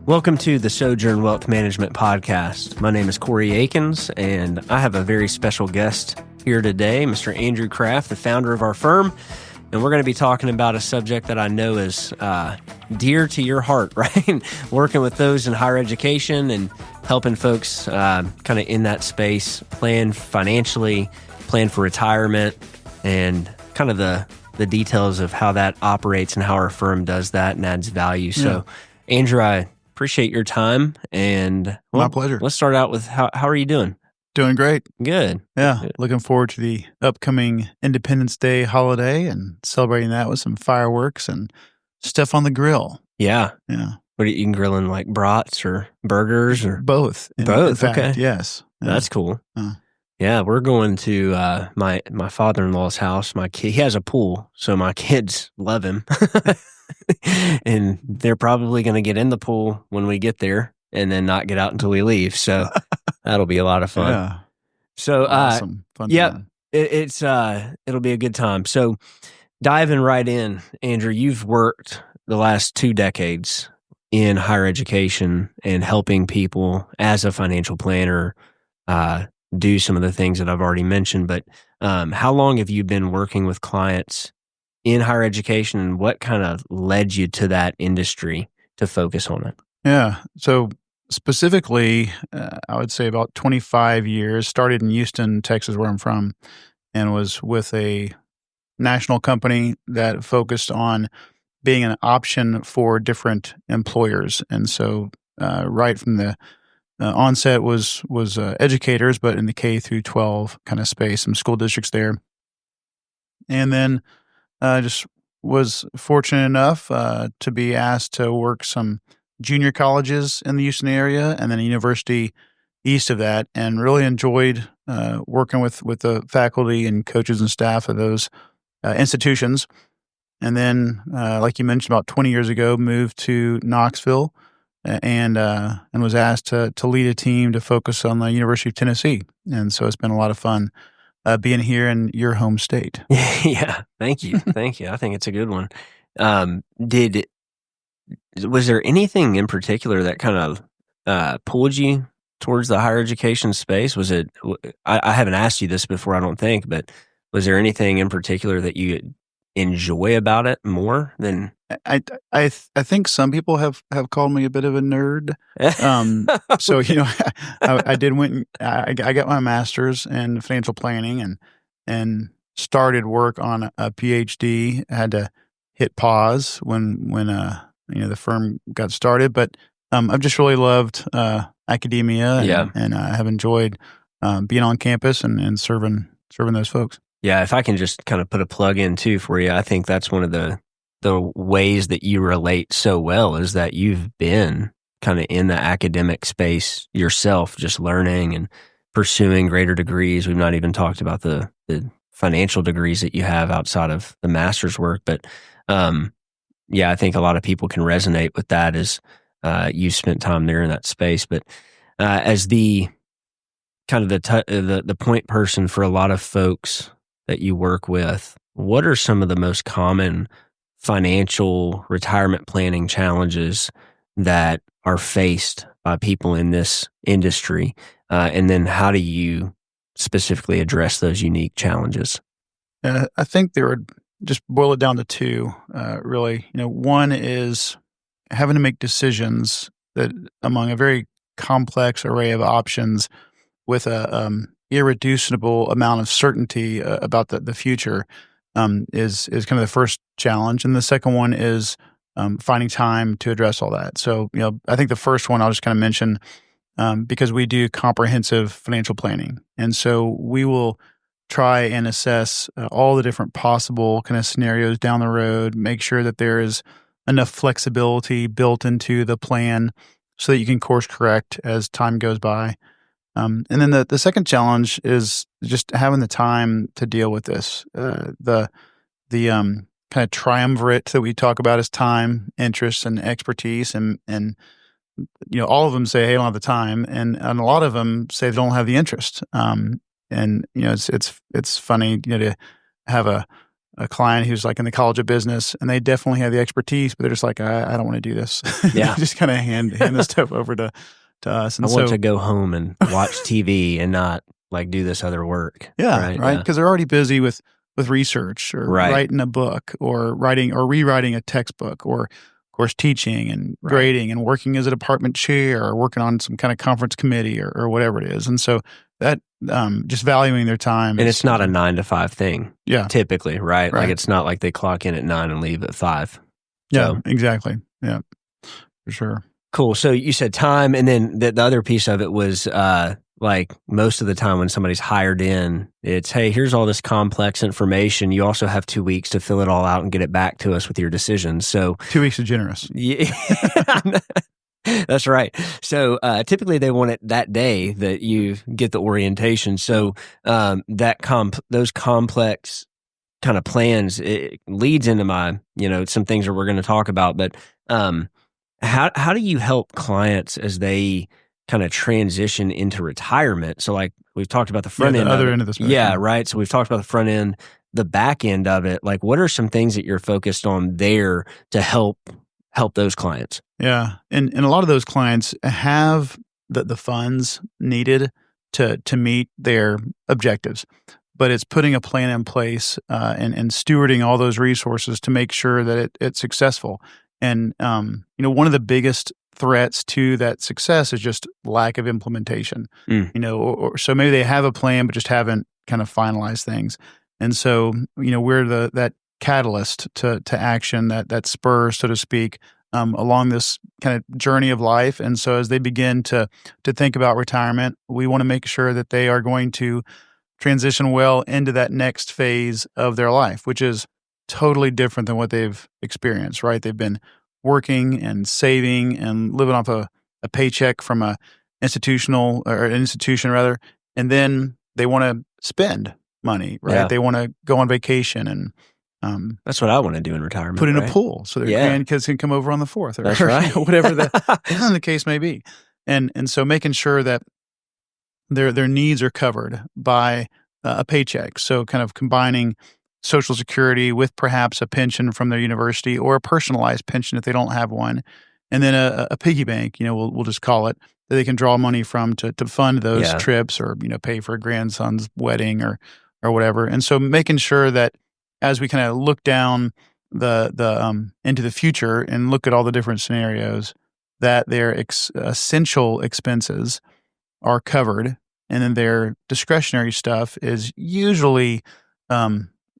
Welcome to the Sojourn Wealth Management Podcast. My name is Corey Akins, and I have a very special guest here today, Mr. Andrew Kraft, the founder of our firm. And we're going to be talking about a subject that I know is dear to your heart, right? Working with those in higher education and helping folks kind of in that space plan financially, plan for retirement, and kind of the details of how that operates and how our firm does that and adds value. So, Andrew, I appreciate your time. And my pleasure. Let's start out with how are you doing? Doing great. Good. Yeah. Good. Looking forward to the upcoming Independence Day holiday and celebrating that with some fireworks and stuff on the grill. Yeah. Yeah. What are you grilling, like brats or burgers or both? Both. In fact, okay. Yes. Yeah. That's cool. Yeah, we're going to my father-in-law's house. My kid, he has a pool, so my kids love him. And they're probably going to get in the pool when we get there and then not get out until we leave. So that'll be a lot of fun. Yeah. So, awesome. Fun yeah, time. it'll be a good time. So diving right in, Andrew, you've worked the last 2 decades in higher education and helping people as a financial planner do some of the things that I've already mentioned. But how long have you been working with clients in higher education, and what kind of led you to that industry to focus on it? Yeah. So specifically, I would say about 25 years, started in Houston, Texas, where I'm from, and was with a national company that focused on being an option for different employers. And so right from the onset was educators, but in the K through 12 kind of space, some school districts there. And then just was fortunate enough to be asked to work some junior colleges in the Houston area and then a university east of that, and really enjoyed working with the faculty and coaches and staff of those institutions. And then, like you mentioned, about 20 years ago, moved to Knoxville and was asked to lead a team to focus on the University of Tennessee. And so it's been a lot of fun being here in your home state. Yeah, thank you. Thank you. I think it's a good one. Was there anything in particular that kind of pulled you towards the higher education space? Was it, I haven't asked you this before, I don't think, but was there anything in particular that you enjoy about it more than? I think some people have called me a bit of a nerd. So, I got my master's in financial planning and started work on a PhD. I had to hit pause when the firm got started, but I've just really loved academia and I have enjoyed being on campus and serving those folks. Yeah, if I can just kind of put a plug in too for you, I think that's one of the ways that you relate so well is that you've been kind of in the academic space yourself, just learning and pursuing greater degrees. We've not even talked about the financial degrees that you have outside of the master's work, but I think a lot of people can resonate with that as you've spent time there in that space. But as the kind of the point person for a lot of folks that you work with, what are some of the most common financial retirement planning challenges that are faced by people in this industry? And then how do you specifically address those unique challenges? I think there would just boil it down to two, really. One is having to make decisions that among a very complex array of options with a irreducible amount of certainty about the future is kind of the first challenge. And the second one is finding time to address all that. So, I think the first one I'll just kind of mention because we do comprehensive financial planning. And so we will try and assess all the different possible kind of scenarios down the road, make sure that there is enough flexibility built into the plan so that you can course correct as time goes by. And then the second challenge is just having the time to deal with this. The kind of triumvirate that we talk about is time, interest, and expertise. And all of them say, hey, I don't have the time. And a lot of them say they don't have the interest. It's funny, to have a a client who's like in the College of Business, and they definitely have the expertise, but they're just like, I don't want to do this. Yeah. Just kind of hand the stuff over to us. And I want to go home and watch TV and not like do this other work. Yeah, right. Because they're already busy with research or writing a book or writing or rewriting a textbook or, of course, teaching and grading and working as a department chair or working on some kind of conference committee or whatever it is. And so that just valuing their time. And it's not a 9 to 5 thing. Yeah. Typically, right? Like it's not like they clock in at 9 and leave at 5. Yeah, exactly. Yeah, for sure. Cool. So you said time, and then the other piece of it was like most of the time when somebody's hired in, it's, hey, here's all this complex information. You also have 2 weeks to fill it all out and get it back to us with your decisions. So 2 weeks is generous. Yeah, that's right. So typically they want it that day that you get the orientation. So those complex kind of plans, it leads into my, some things that we're going to talk about, but how do you help clients as they kind of transition into retirement? So like we've talked about the front end. The other end of the spectrum. Yeah, right. So we've talked about the front end, the back end of it. Like what are some things that you're focused on there to help those clients? Yeah. And a lot of those clients have the funds needed to meet their objectives. But it's putting a plan in place and stewarding all those resources to make sure that it's successful. And, one of the biggest threats to that success is just lack of implementation, or so maybe they have a plan, but just haven't kind of finalized things. And so, we're that catalyst to action, that spur, so to speak, along this kind of journey of life. And so as they begin to think about retirement, we want to make sure that they are going to transition well into that next phase of their life, which is totally different than what they've experienced, right? They've been working and saving and living off a paycheck from an institution, and then they want to spend money, right? Yeah. They want to go on vacation and that's what I want to do in retirement. Put in a pool so their grandkids can come over on the 4th, or that's right. whatever the case may be. And so making sure that their needs are covered by a paycheck. So kind of combining Social Security with perhaps a pension from their university or a personalized pension if they don't have one, and then a piggy bank, we'll just call it, that they can draw money from to fund those trips or pay for a grandson's wedding or whatever. And so making sure that as we kind of look down the into the future and look at all the different scenarios, that their essential expenses are covered, and then their discretionary stuff is usually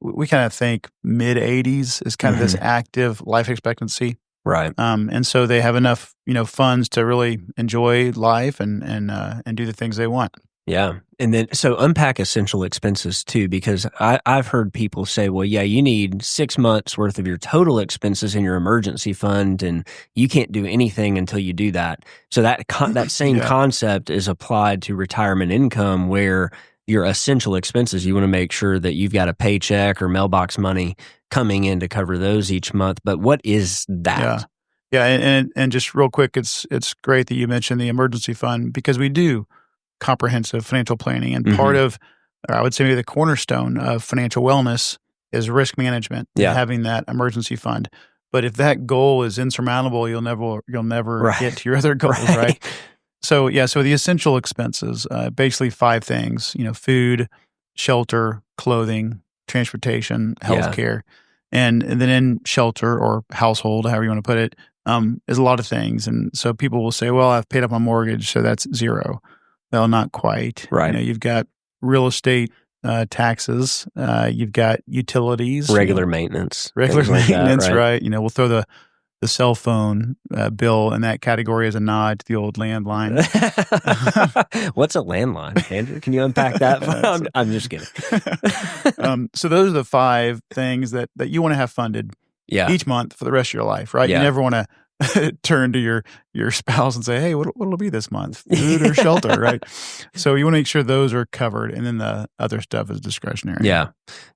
we kind of think mid-80s is kind of this active life expectancy. Right. And so they have enough, funds to really enjoy life and do the things they want. Yeah. And then, so unpack essential expenses too, because I've heard people say, well, yeah, you need 6 months worth of your total expenses in your emergency fund, and you can't do anything until you do that. So that same concept is applied to retirement income, where your essential expenses, you want to make sure that you've got a paycheck or mailbox money coming in to cover those each month. But what is that? Yeah. And just real quick, it's great that you mentioned the emergency fund, because we do comprehensive financial planning. And part of, or I would say maybe the cornerstone of financial wellness is risk management and having that emergency fund. But if that goal is insurmountable, you'll never get to your other goals, right? So the essential expenses, basically 5 things, food, shelter, clothing, transportation, healthcare. And then in shelter or household, however you want to put it, is a lot of things. And so people will say, well, I've paid up my mortgage, so that's 0. Well, not quite. Right. You've got real estate taxes. You've got utilities. Regular maintenance. Like that, right? We'll throw the cell phone bill in that category as a nod to the old landline. What's a landline, Andrew? Can you unpack that? I'm just kidding. So those are the 5 things that you want to have funded each month for the rest of your life, right? You never want to turn to your spouse and say, hey, what'll it be this month? Food or shelter, right? So you want to make sure those are covered, and then the other stuff is discretionary. Yeah,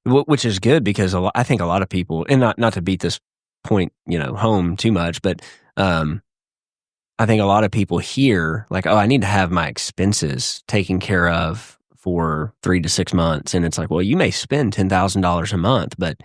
which is good, because I think a lot of people, and not to beat this point, home too much, but I think a lot of people hear like, oh, I need to have my expenses taken care of for 3 to 6 months. And it's like, well, you may spend $10,000 a month, but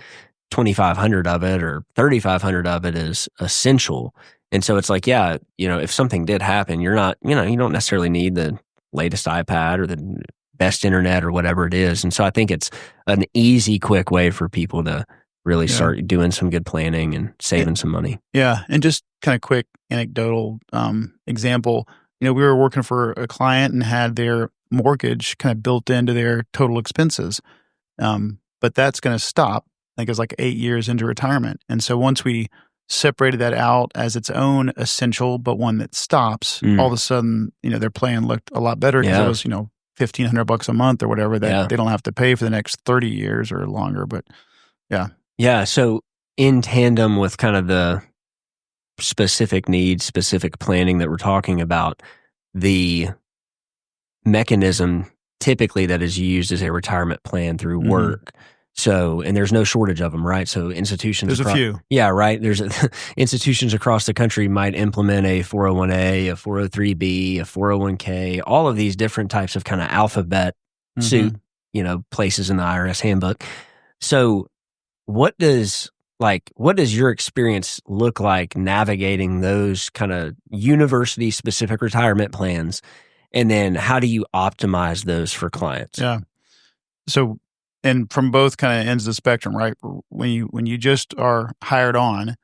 2,500 of it or 3,500 of it is essential. And so it's like, yeah, if something did happen, you're not, you don't necessarily need the latest iPad or the best internet or whatever it is. And so I think it's an easy, quick way for people to really start doing some good planning and saving some money. Yeah. And just kind of quick anecdotal example, we were working for a client and had their mortgage kind of built into their total expenses. But that's going to stop. I think it was like 8 years into retirement. And so once we separated that out as its own essential, but one that stops, all of a sudden, their plan looked a lot better because it was, $1,500 a month or whatever that they don't have to pay for the next 30 years or longer. But yeah. Yeah. So in tandem with kind of the specific needs, specific planning that we're talking about, the mechanism typically that is used as a retirement plan through work. So, and there's no shortage of them, right? So institutions, there's a few. Yeah, right. There's institutions across the country might implement a 401a, a 403b, a 401k, all of these different types of kind of alphabet soup, places in the IRS handbook. So what does your experience look like navigating those kind of university specific retirement plans? And then how do you optimize those for clients? Yeah. So, and from both kind of ends of the spectrum, right? When you just are hired on,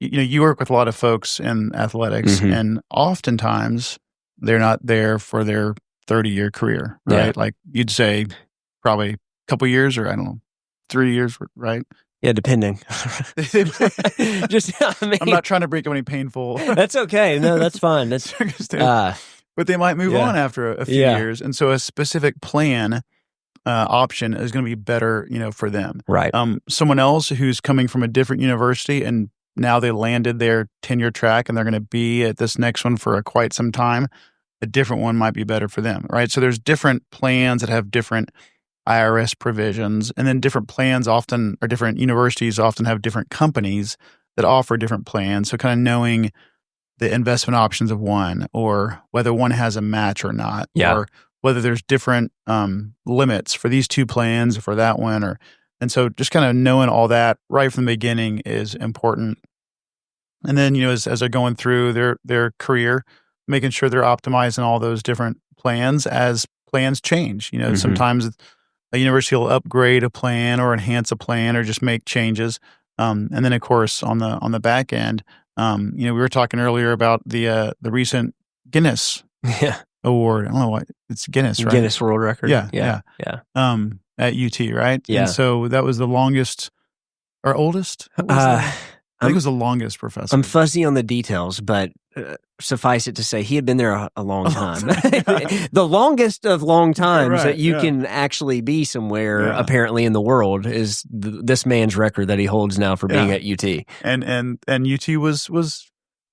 you work with a lot of folks in athletics, and oftentimes they're not there for their 30-year career, right? Like you'd say probably a couple years, or I don't know, 3 years, right? Yeah, depending. I'm not trying to bring up any painful. That's okay. No, that's fine. That's but they might move on after a few years, and so a specific plan option is going to be better, for them. Right. Someone else who's coming from a different university and now they landed their tenure track and they're going to be at this next one for quite some time, a different one might be better for them, right? So there's different plans that have different IRS provisions, and then different plans often, or different universities often have different companies that offer different plans. So kind of knowing the investment options of one, or whether one has a match or not, or whether there's different limits for these two plans or for that one, and so just kind of knowing all that right from the beginning is important. And then as they're going through their career, making sure they're optimizing all those different plans as plans change. Sometimes a university will upgrade a plan or enhance a plan or just make changes. And then of course on the back end, we were talking earlier about the recent Guinness award. I don't know what it's Guinness, right? Guinness World Record. Yeah. At UT, right? Yeah. And so that was the longest or oldest? I think it was the longest professor. I'm fuzzy on the details, but suffice it to say, he had been there a long time. The longest of long times that you can actually be somewhere, apparently in the world, is this man's record that he holds now for being at UT. And UT was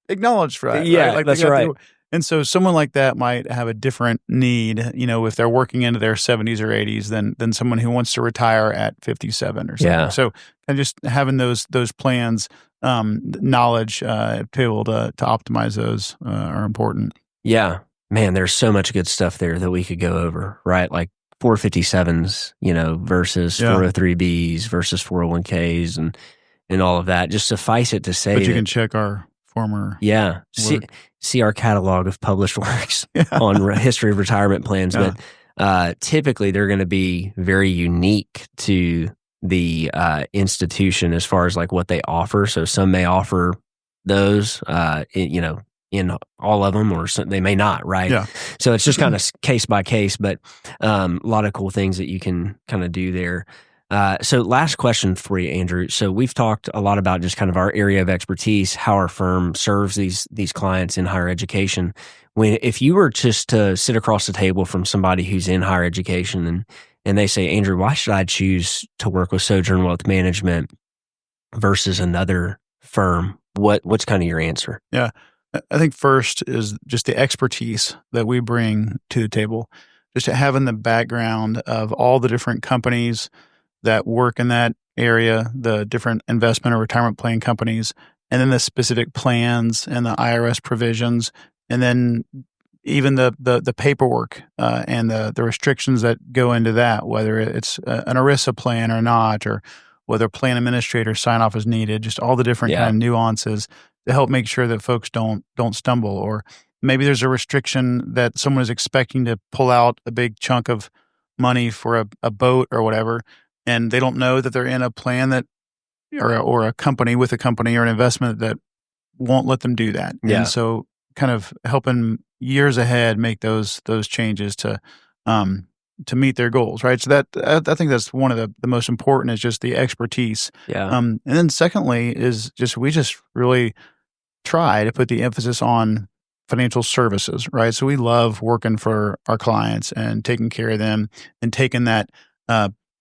acknowledged for that. Yeah, right? Like that's right. And so someone like that might have a different need, if they're working into their 70s or 80s than someone who wants to retire at 57 or something. Yeah. So and just having those plans, knowledge to be able to optimize those are important. Yeah. Man, there's so much good stuff there that we could go over, right? Like 457s, versus 403Bs versus 401Ks and all of that. Just suffice it to say But you can check our former see our catalog of published works on history of retirement plans. But typically they're going to be very unique to the institution as far as like what they offer. So some may offer those, in all of them, or some, they may not, right? Yeah. So it's just kind of case by case, but a lot of cool things that you can kind of do there. So last question for you, Andrew. So we've talked a lot about just kind of our area of expertise, how our firm serves these clients in higher education. If you were just to sit across the table from somebody who's in higher education and they say, Andrew, why should I choose to work with Sojourn Wealth Management versus another firm? What's kind of your answer? Yeah. I think first is just the expertise that we bring to the table, just having the background of all the different companies that work in that area, the different investment or retirement plan companies, and then the specific plans and the IRS provisions, and then even the paperwork and the restrictions that go into that, whether it's an ERISA plan or not, or whether plan administrator sign off is needed, just all the different kind of nuances to help make sure that folks don't stumble. Or maybe there's a restriction that someone is expecting to pull out a big chunk of money for a boat or whatever, and they don't know that they're in a plan that or a company with a company or an investment that won't let them do that. Yeah. And so kind of helping years ahead make those changes to meet their goals, right? So that I think that's one of the most important is just the expertise. Yeah. And then secondly is we just really try to put the emphasis on financial services, right? So we love working for our clients and taking care of them and taking that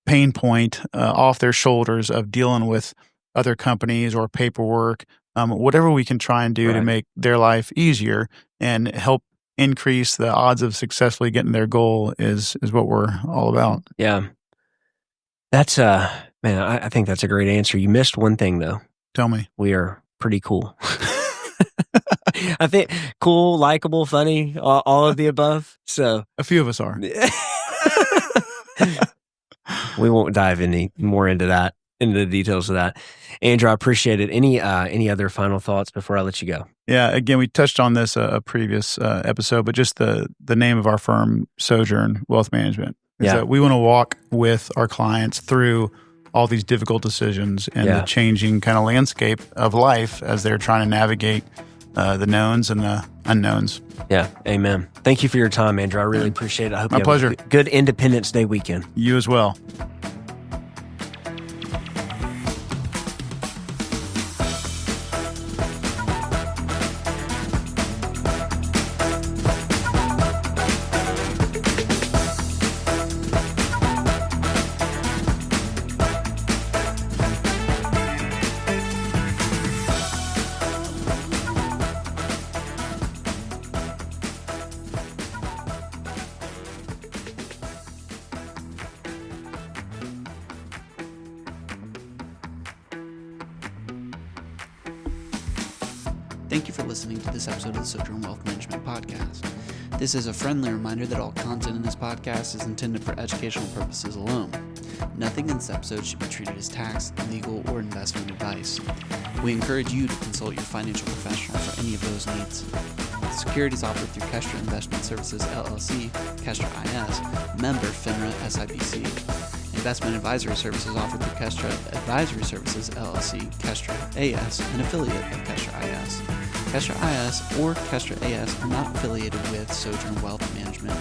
pain point off their shoulders of dealing with other companies or paperwork, whatever we can try and do to make their life easier and help increase the odds of successfully getting their goal is what we're all about. Yeah. That's, man, I think that's a great answer. You missed one thing though. Tell me. We are pretty cool. I think cool, likable, funny, all of the above. So a few of us are. We won't dive any more into the details of that. Andrew, I appreciate it. Any other final thoughts before I let you go? Yeah, again, we touched on this a previous episode, but just the name of our firm, Sojourn Wealth Management, is that we want to walk with our clients through all these difficult decisions and the changing kind of landscape of life as they're trying to navigate the knowns and the unknowns. Yeah, amen. Thank you for your time, Andrew. I really appreciate it. I hope My you pleasure. have a good Independence Day weekend. You as well. Thank you for listening to this episode of the Sojourn Wealth Management Podcast. This is a friendly reminder that all content in this podcast is intended for educational purposes alone. Nothing in this episode should be treated as tax, legal, or investment advice. We encourage you to consult your financial professional for any of those needs. Securities offered through Kestra Investment Services, LLC, Kestra IS, member FINRA SIPC. Investment advisory services offered through Kestra Advisory Services, LLC, Kestra AS, an affiliate of Kestra IS. Kestra IS or Kestra AS are not affiliated with Sojourn Wealth Management